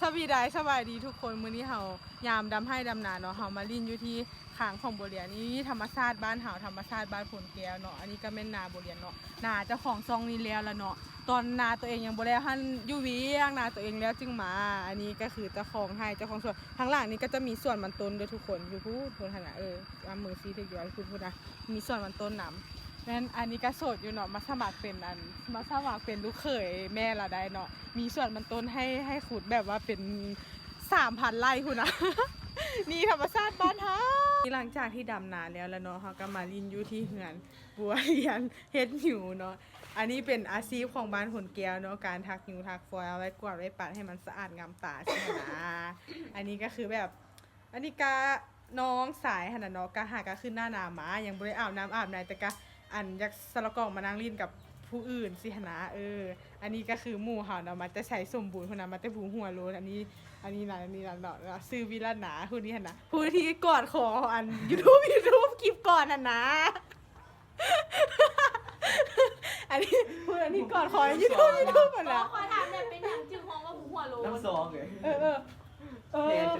สบายดีทุกคนมื้อนี้เฮายามดำให้ดำนาเนาะเฮามาลินอยู่ที่ข้างของบัวเรียนนี่ธรรมชาติบ้านเฮาธรรมชาติบ้านผลแก้วเนาะอันนี้ก็แม่นนาบัวเรียนเนาะนาเจ้าของซองนี้แล้วละเนาะตอนนาตัวเองยังบ่แล้วหั่นอยู่เวียงนาตัวเองแล้วจึงมาอันนี้ก็คือเจ้าของให้เจ้าของสวนทางหลังนี้ก็จะมีสวนมันต้นด้วยทุกคนอยู่พูดหั่นน่ะมือซีถึกอยู่พูดนะมีสวนมันต้นนำนั้นอันนี้ก็โสดอยู่เนาะมาสมัครเป็นลูกเขยแม่ละได้เนาะมีส่วนมันต้นให้ขุดแบบว่าเป็น 3,000 ไร่คุณนะ นี่ธรรมชาติบ้านเฮาหลังจากที่ดำนาแล้วเนาะเฮาก็มาลินอยู่ที่เฮือนบัวเรียนเฮ็ดหิวเนาะอันนี้เป็นอาชีพของบ้านผลแก้วเนาะการทักหิวทักฟอยเอาไว้กวาดไว้ปัดให้มันสะอาดงามตาใช่ไหมนะอันนี้ก็คือแบบอันนี้ก็น้องสายหั่นน่ะเนาะก็หาก็ขึ้นหน้าหนามายังบ่ได้อาบน้ำอาบในแต่ก็อันอยากสละกองมานั่งลินกับผู้อื่นสิหนะอันนี้ก็คือหมู่เฮาเนาะมันจะใช้สมบูรณ์คนนั้นมันจะผูหัวโลนอันนี้นะเนาะซื้อวิลานาผู้นี้หั่นนะผู้ที่กอดคออัน YouTube คลิปก่อนน่ะนะ อันนี้ผู้อันนี้กอดคอ YouTube หมดแล้ว ขอถามเนี่ยเป็นอย่างจึงห้องว่าผู้หัวโลน น้ำซองเลย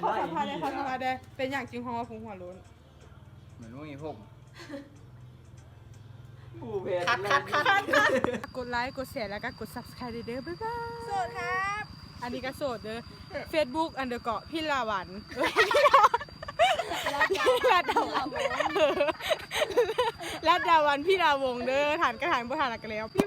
เขาสัมภาษณ์ได้เป็นอย่างจริงของว่าผู้หัวโลน เหมือนว่ามีผมกูเพจ คัดกดไลค์กดแชร์แล้วก็กด Subscribe เด้อบ๊ายบายโสดครับอันนี้ก็โสดเด้อ Facebook พี่ลาวันลาดาวันพี่ลาวงเด้อฐานกระถางบ่ฐานกันแล้วพี่